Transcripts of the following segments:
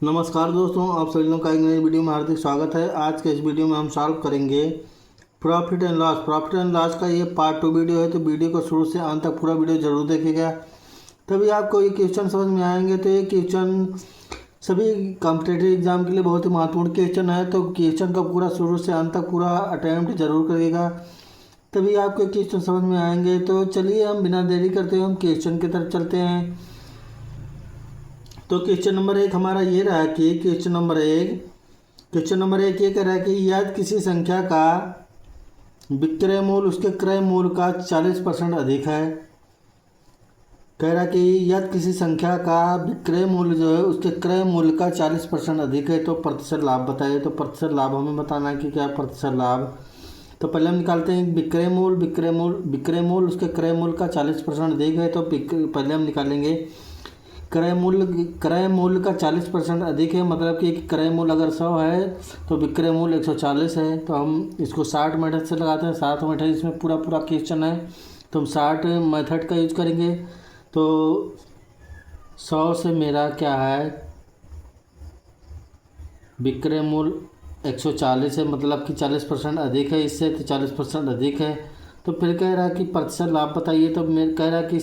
नमस्कार दोस्तों, आप सभी लोगों का एक नई वीडियो में हार्दिक स्वागत है। आज के इस वीडियो में हम सॉल्व करेंगे प्रॉफिट एंड लॉस का ये पार्ट 2 वीडियो है। तो वीडियो को शुरू से अंत तक पूरा वीडियो जरूर देखिएगा, तभी आपको ये क्वेश्चन समझ में आएंगे। तो ये क्वेश्चन सभी कॉम्पिटेटिव एग्जाम के लिए बहुत ही महत्वपूर्ण क्वेश्चन है। तो क्वेश्चन का पूरा शुरू से अंत तक पूरा अटैम्प्ट जरूर करिएगा, तभी आपको क्वेश्चन समझ में आएंगे। तो चलिए हम बिना देरी करते हुए हम क्वेश्चन की तरफ चलते हैं। तो क्वेश्चन नंबर 1 हमारा ये रहा कि क्वेश्चन नंबर एक ये कह रहा है कि यदि किसी संख्या का विक्रय मूल्य उसके क्रय मूल्य का 40% अधिक है। कह रहा है कि यदि किसी संख्या का विक्रय मूल्य जो है उसके क्रय मूल्य का 40% अधिक है तो प्रतिशत लाभ बताइए। तो प्रतिशत लाभ हमें बताना है कि क्या है प्रतिशत लाभ। तो पहले हम निकालते हैं विक्रय मूल्य उसके क्रय मूल्य का 40% अधिक है। तो पहले हम निकालेंगे क्रय मूल्य का 40% अधिक है, मतलब कि क्रय मूल्य अगर 100 है तो विक्रय मूल्य 140 है। तो हम इसको 60 मेथड से लगाते हैं। 60 मेथड इसमें पूरा क्वेश्चन है, तो हम 60 मेथड का यूज करेंगे। तो 100 से मेरा क्या है विक्रय मूल्य 140 है, मतलब कि 40% अधिक है इससे, तो 40% अधिक है। तो फिर कह रहा है कि प्रतिशत लाभ बताइए। तो मैं कह रहा है कि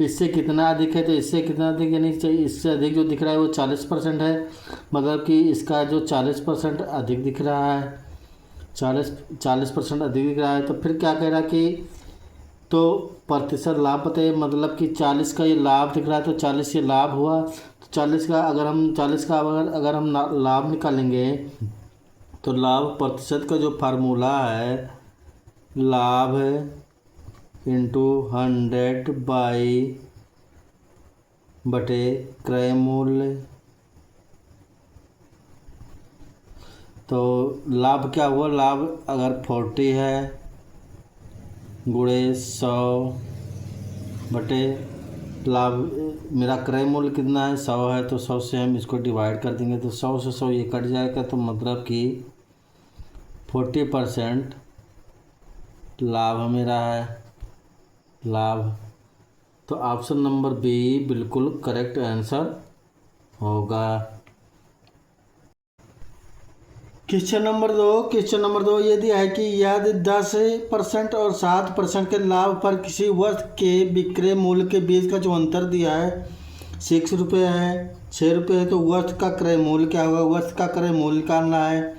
इससे कितना अधिक है, तो इससे कितना अधिक, यानी इससे अधिक जो दिख रहा है वो 40% है, मतलब कि इसका जो 40% अधिक दिख रहा है, 40% अधिक दिख रहा है। तो फिर क्या कह रहा है कि तो प्रतिशत लाभ बताइए, मतलब कि 40 का ये लाभ दिख रहा है तो 40 ये लाभ हुआ। तो 40 का अगर हम लाभ निकालेंगे तो लाभ प्रतिशत का जो फार्मूला है लाभ इंटू 100 बटे क्रय मूल्य। तो लाभ क्या हुआ, लाभ अगर 40 है गुणे 100 बटे लाभ मेरा क्रय मूल्य कितना है 100 है, तो 100 से हम इसको डिवाइड कर देंगे। तो 100 से 100 ये कट जाएगा, तो मतलब कि 40% लाभ मेरा है लाभ। तो ऑप्शन नंबर बी बिल्कुल करेक्ट आंसर होगा। क्वेश्चन नंबर दो ये दिया है कि यदि 10% और 7% के लाभ पर किसी वस्तु के विक्रय मूल्य के बीच का जो अंतर दिया है 6 रुपये है 6 रुपये है, तो वस्तु का क्रय मूल्य क्या होगा, वस्तु का क्रय मूल्य निकालना है।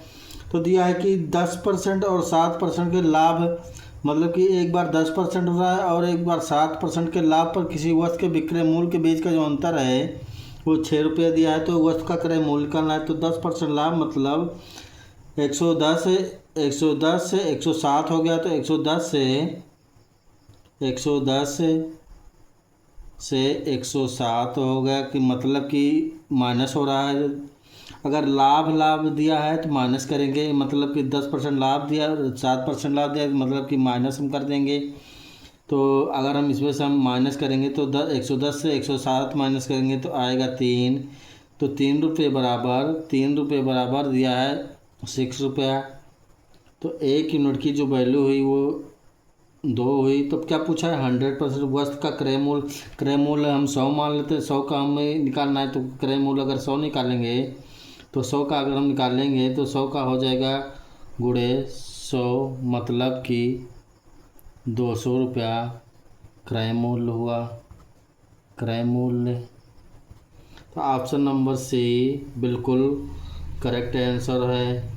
तो दिया है कि 10% और 7% के लाभ, मतलब कि एक बार 10% हो रहा है और एक बार 7% के लाभ पर किसी वस्तु के विक्रय मूल्य के बीच का जो अंतर है वो 6 रुपये दिया है। तो वस्तु का क्रय मूल्य निकालना है। तो 10% लाभ मतलब 110 से 107 हो गया, तो 110 से 107 हो गया, कि मतलब कि माइनस हो रहा है। अगर लाभ दिया है तो माइनस करेंगे, मतलब कि 10% लाभ दिया 7% लाभ दिया, मतलब कि माइनस हम कर देंगे। तो अगर हम इसमें से हम माइनस करेंगे तो 110 से 107 माइनस करेंगे तो आएगा 3। तो 3 रुपये बराबर दिया है 6 रुपया। तो 1 यूनिट की जो वैल्यू हुई वो 2 हुई। तो क्या पूछा है 100% वस्तु का क्रय मूल्य हम 100 मान लेते हैं। 100 का हमें निकालना है, तो क्रय मूल्य अगर 100 निकालेंगे तो 100 का अगर हम निकालेंगे तो 100 का हो जाएगा गुणे 100, मतलब कि 200 रुपया क्रय मूल्य हुआ क्रय मूल्य। तो ऑप्शन नंबर सी बिल्कुल करेक्ट आंसर है।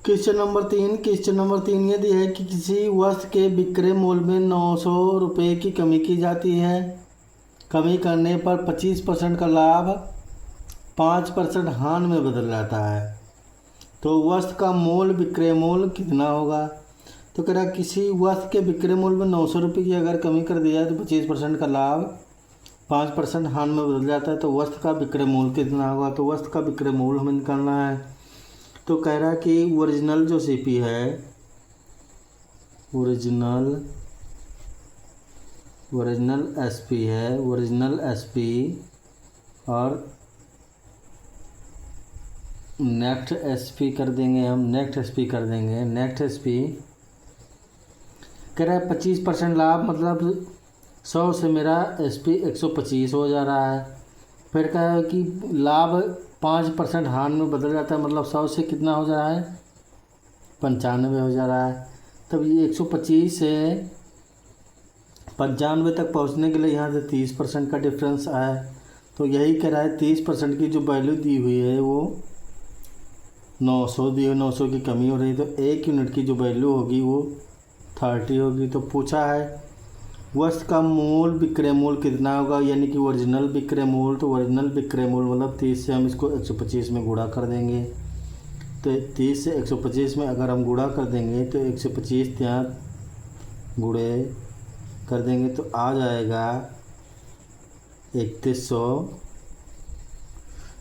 क्वेश्चन नंबर तीन ये दिया है कि किसी वस्तु के विक्रय मूल्य में 900 रुपये की कमी की जाती है। कमी करने पर 25% का लाभ 5% हानि में बदल जाता है। तो वस्तु का मूल्य विक्रय मूल्य कितना होगा। तो कह रहा किसी वस्तु के विक्रय मूल्य में 900 रुपये की अगर कमी कर दिया तो 25% का लाभ 5% हानि में बदल जाता है। तो वस्तु का विक्रय मूल्य कितना होगा। तो वस्तु का विक्रय मूल्य हमें निकालना है। तो कह रहा कि ओरिजिनल जो सीपी है ओरिजिनल एसपी है, ओरिजिनल एसपी और नेक्स्ट एसपी कर देंगे हम, नेक्स्ट एसपी कह रहा है 25% लाभ, मतलब 100 से मेरा SP 125 हो जा रहा है। फिर क्या है कि लाभ 5% हानि में बदल जाता है, मतलब 100 से कितना हो जा रहा है, 95 हो जा रहा है। तब ये 125 से 95 तक पहुंचने के लिए यहाँ से 30% का डिफरेंस आया। तो यही कह रहा है 30% की जो वैल्यू दी हुई है वो 900 दी हुई, 900 की कमी हो रही है, तो 1 यूनिट की जो वैल्यू होगी वो 30 होगी। तो पूछा है वस्तु का मूल विक्रय मूल्य कितना होगा, यानी कि ओरिजिनल विक्रय मूल्य। तो ओरिजिनल विक्रय मूल्य मतलब 30 से हम इसको 125 में गुणा कर देंगे। तो 30 से 125 में अगर हम गुणा कर देंगे तो 125 यहाँ गुणे कर देंगे तो आ जाएगा 3100,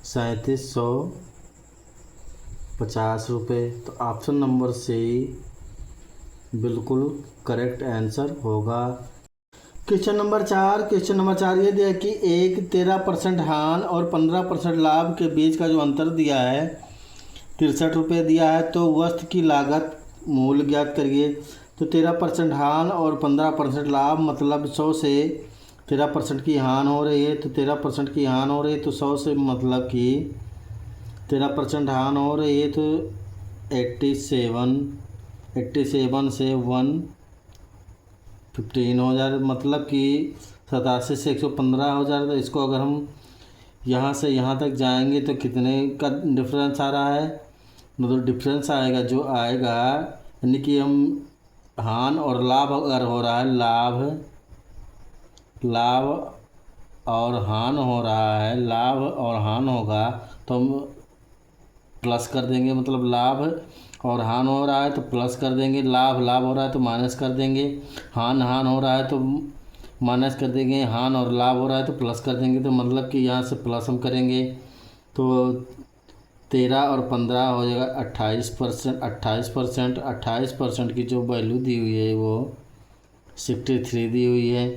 3750 रुपये। तो ऑप्शन नंबर C बिल्कुल करेक्ट आंसर होगा। क्वेश्चन नंबर 4 ये दिया कि एक 13% हानि और 15% लाभ के बीच का जो अंतर दिया है 63 रुपये दिया है। तो वस्तु की लागत मूल्य ज्ञात करिए। तो 13% हानि और 15% लाभ, मतलब 100 से 13% की हानि हो रही है, तो 13% की हानि हो रही है, तो 100 से मतलब कि 13% हानि हो रही है, तो 87 से 115 हो जाए, मतलब कि 87 से 115 हो जाए। तो इसको अगर हम यहाँ से यहाँ तक जाएंगे तो कितने का डिफरेंस आ रहा है, मतलब डिफरेंस आएगा जो आएगा, यानी कि हम हानि और लाभ अगर हो रहा है, लाभ और हानि हो रहा है, लाभ और हानि होगा तो हम प्लस कर देंगे, मतलब लाभ और हानि हो रहा है तो प्लस कर देंगे, लाभ हो रहा है तो माइनस कर देंगे, हानि हो रहा है तो माइनस कर देंगे, हानि और लाभ हो रहा है तो प्लस कर देंगे। तो मतलब कि यहाँ से प्लस हम करेंगे तो 13 और 15 हो जाएगा 28% की जो वैल्यू दी हुई है वो 63 दी हुई है।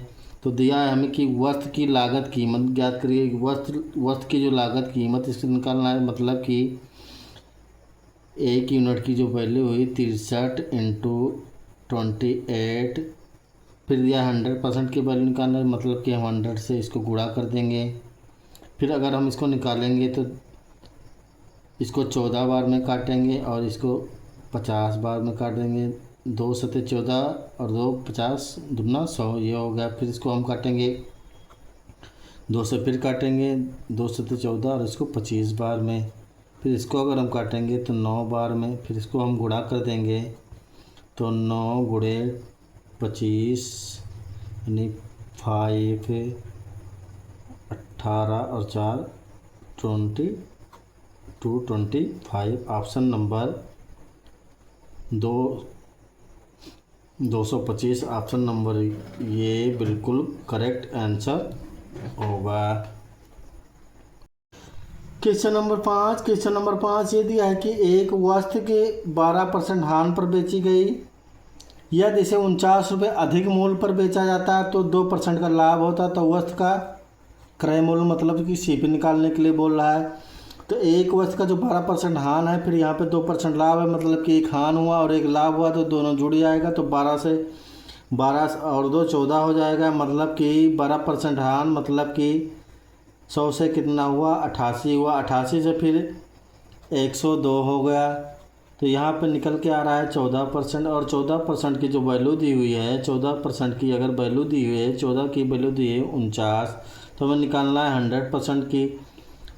तो दिया है हमें कि वस्तु की लागत कीमत ज्ञात करिए। वस्तु की जो लागत कीमत इसको निकालना है, मतलब कि 1 यूनिट की जो वैल्यू हुई 63 × 28। फिर दिया 100% की वैल्यू निकालना है, मतलब कि हम 100 से इसको गुणा कर देंगे। फिर अगर हम इसको निकालेंगे तो इसको 14 बार में काटेंगे और इसको 50 बार में काटेंगे। 2 सते 14 और 2 50 दूना 100, ये हो गया। फिर इसको हम काटेंगे 2 से, फिर काटेंगे 2 सते 14 और इसको 25 बार में। फिर इसको अगर हम काटेंगे तो 9 बार में। फिर इसको हम गुणा कर देंगे तो 9 गुणे 25 यानी 5, 18 और 4 225। ऑप्शन नंबर 225 ऑप्शन नंबर ये बिल्कुल करेक्ट आंसर होगा। क्वेश्चन नंबर 5 ये दिया है कि एक वस्तु के 12% हानि पर बेची गई, यदि इसे 49 रुपये अधिक मूल्य पर बेचा जाता है तो 2% का लाभ होता है। तो वस्तु का क्रय मूल्य मतलब कि CP निकालने के लिए बोल रहा है। तो एक वस्तु का जो 12% हानि है, फिर यहाँ पे 2% लाभ है, मतलब कि एक हानि हुआ और एक लाभ हुआ, तो दोनों जुड़ जाएगा। तो 12 और 2 14 हो जाएगा, मतलब कि 12% हानि, मतलब कि 100 से कितना हुआ 88 हुआ, 88 से फिर 102 हो गया। तो यहाँ पे निकल के आ रहा है 14%। और 14% की जो वैल्यू दी हुई है, 14% की अगर वैल्यू दी हुई है, 14 की वैल्यू दी है 49, तो हमें निकालना है 100% की।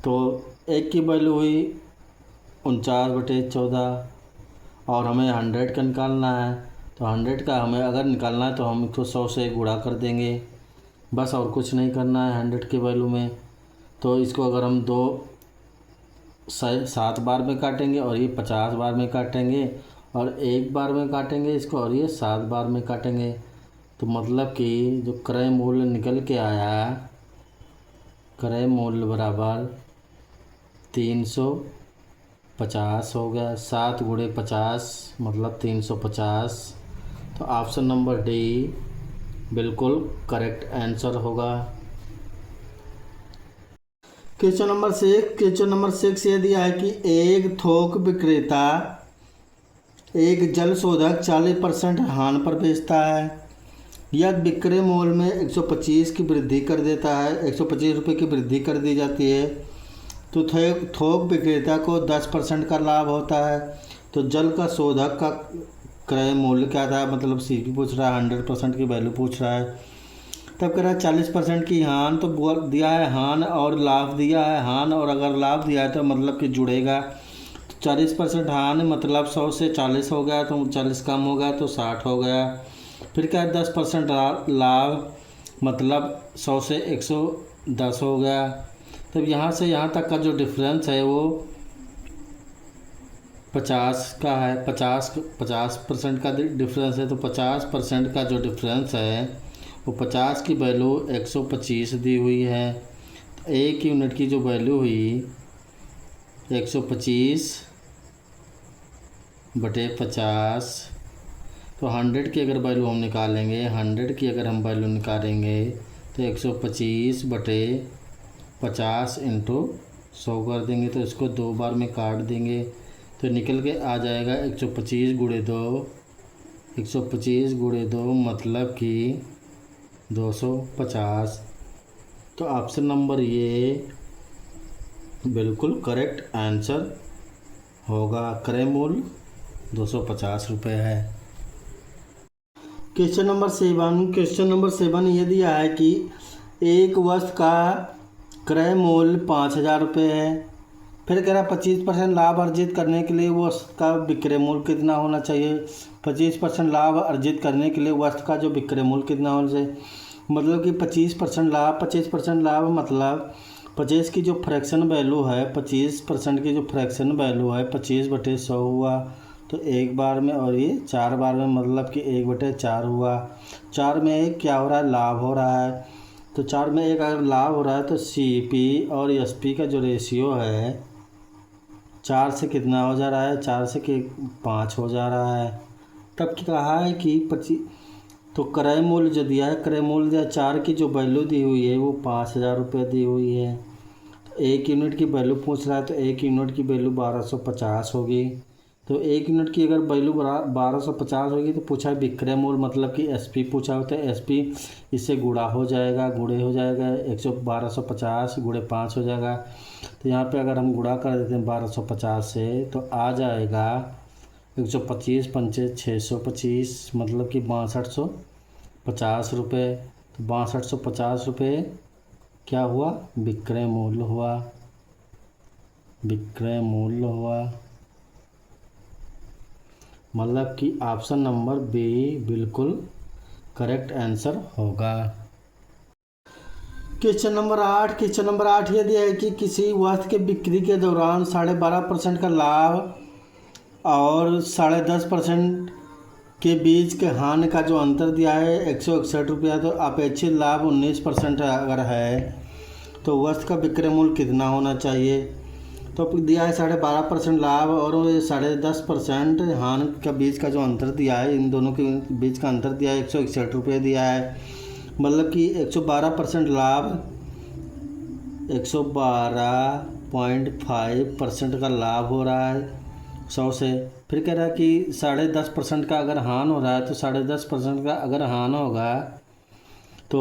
तो एक की वैल्यू हुई 49/14 और हमें 100 का निकालना है। तो 100 का हमें अगर निकालना है तो हम इसको 100 से गुणा कर देंगे, बस और कुछ नहीं करना है 100 की वैल्यू में। तो इसको अगर हम 7 बार में काटेंगे और ये 50 बार में काटेंगे, और 1 बार में काटेंगे इसको और ये 7 बार में काटेंगे। तो मतलब कि जो क्रय मूल्य निकल के आया, क्रय मूल्य बराबर 350 हो गया। 7 गुणे 50 मतलब 350। तो ऑप्शन नंबर D बिल्कुल करेक्ट आंसर होगा। क्वेश्चन नंबर 6 ये दिया है कि एक थोक विक्रेता एक जल शोधक 40% हानि पर बेचता है, या विक्रय मूल्य में 125 की वृद्धि कर देता है, 125 रुपये की वृद्धि कर दी जाती है, तो थोक विक्रेता को 10% का लाभ होता है। तो जल का शोधक का क्रय मूल्य क्या था, मतलब सीपी पूछ रहा है, 100% की वैल्यू पूछ रहा है। तब कह रहा है 40% की हान, तो दिया है हान और लाभ दिया है। हान और अगर लाभ दिया है तो मतलब कि जुड़ेगा, तो 40% हान मतलब 100 से 40 हो गया, तो 40 कम हो गया तो 60 हो गया। फिर क्या है 10% लाभ मतलब 100 से 110 हो गया। तब यहाँ से यहाँ तक का जो डिफरेंस है वो 50 का है। 50% का डिफरेंस है, तो 50% का जो डिफरेंस है वो 50 की वैल्यू 125 दी हुई है। तो 1 यूनिट की जो वैल्यू हुई 125 बटे 50, तो 100 की अगर वैल्यू हम निकालेंगे, 100 की अगर हम वैल्यू निकालेंगे तो 125 बटे 50 इंटू 100 कर देंगे, तो इसको 2 बार में काट देंगे तो निकल के आ जाएगा 125 गुणे 2, 125 गुणे 2 मतलब कि 250। तो ऑप्शन नंबर ये बिल्कुल करेक्ट आंसर होगा। क्रय मूल्य 250 रुपये है। क्वेश्चन नंबर 7 ये दिया है कि एक वस्तु का क्रय मूल्य 5,000 रुपये है। फिर कह रहा 25% लाभ अर्जित करने के लिए वस्तु का विक्रय मूल्य कितना होना चाहिए। 25% लाभ अर्जित करने के लिए वस्तु का जो विक्रय मूल्य कितना होना चाहिए, मतलब कि 25% लाभ मतलब 25 की जो फ्रैक्शन वैल्यू है, 25% की जो फ्रैक्शन वैल्यू है 25/100 हुआ, तो एक बार में, और ये 4 बार में मतलब कि 1/4 हुआ। 4 में एक क्या हो रहा है, लाभ हो रहा है। तो 4 में एक अगर लाभ हो रहा है तो सीपी और एसपी का जो रेशियो है 4 से कितना हो जा रहा है, 4 से 5 हो जा रहा है। तब कहा है कि 25, तो क्रय मूल्य जो दिया है, क्रय मूल्य दिया 4 की जो वैल्यू दी हुई है वो 5,000 रुपये दी हुई है। तो 1 यूनिट की वैल्यू पूछ रहा है, तो 1 यूनिट की वैल्यू 1250 होगी। तो 1 यूनिट की अगर वैल्यू 1250 होगी तो पूछा है विक्रय मूल्य, मतलब कि एसपी पूछा होता है। एसपी इससे गुणा हो जाएगा, 1250 गुणे 5 हो जाएगा। तो यहाँ पे अगर हम गुणा कर देते हैं 1250 से तो आ जाएगा 125 पंचे 625, मतलब कि 6250 रुपये। तो 6250 रुपये क्या हुआ, विक्रय मूल्य हुआ, विक्रय मूल्य हुआ। मतलब कि ऑप्शन नंबर बी बिल्कुल करेक्ट आंसर होगा। क्वेश्चन नंबर 8 ये दिया है कि किसी वस्तु के बिक्री के दौरान 12.5% का लाभ और 10.5% के बीच के हानि का जो अंतर दिया है 161 रुपया, तो अपेक्षित लाभ 19% अगर है तो वस्तु का विक्रय मूल्य कितना होना चाहिए। तो दिया है 12.5% लाभ और 10.5% हानि का बीच का जो अंतर दिया है, इन दोनों के बीच का अंतर दिया है 161 रुपये दिया है। मतलब कि 112% लाभ 112.5% का लाभ हो रहा है 100 से। फिर कह रहा है कि 10.5% का अगर हानि हो रहा है, तो 10.5% का अगर हानि होगा तो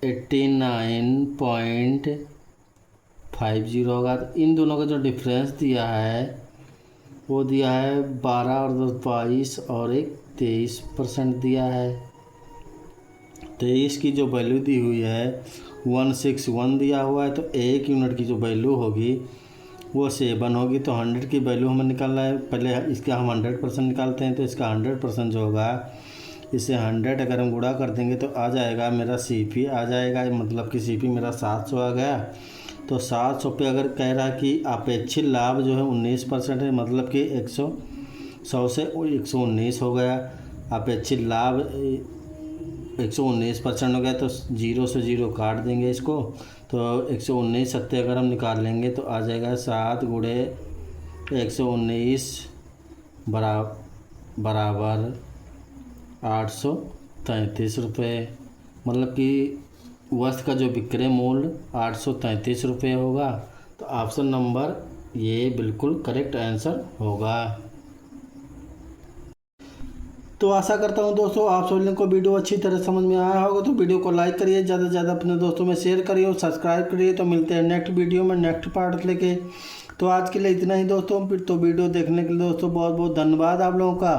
89.50 होगा। तो इन दोनों का जो डिफरेंस दिया है वो दिया है 12 और 10 22 और एक 23% दिया है। 23 की जो वैल्यू दी हुई है 161 दिया हुआ है, तो 1 यूनिट की जो वैल्यू होगी वो 7 होगी। तो 100 की वैल्यू हमें निकालना है, पहले इसका हम 100% निकालते हैं, तो इसका 100% जो होगा, इससे 100 अगर हम गुणा कर देंगे तो आ जाएगा मेरा सीपी आ जाएगा, मतलब कि सीपी मेरा 700 आ गया। तो 700 पे अगर कह रहा है कि अपेक्षित लाभ जो है 19% है, मतलब कि 100 से 119 हो गया। अपेक्षित लाभ 119% हो गया, तो 0 से 0 काट देंगे इसको, तो 119 सत्ते अगर हम निकाल लेंगे तो आ जाएगा 7 गुणे 119 बराबर 833 रुपये। मतलब कि वस्तु का जो विक्रय मूल्य 833 रुपये होगा। तो ऑप्शन नंबर ये बिल्कुल करेक्ट आंसर होगा। तो आशा करता हूँ दोस्तों आप सभी लोगों को वीडियो अच्छी तरह समझ में आया होगा। तो वीडियो को लाइक करिए, ज़्यादा से ज़्यादा अपने दोस्तों में शेयर करिए और सब्सक्राइब करिए। तो मिलते हैं नेक्स्ट वीडियो में नेक्स्ट पार्ट लेके। तो आज के लिए इतना ही दोस्तों। फिर तो वीडियो देखने के लिए दोस्तों बहुत बहुत धन्यवाद आप लोगों का।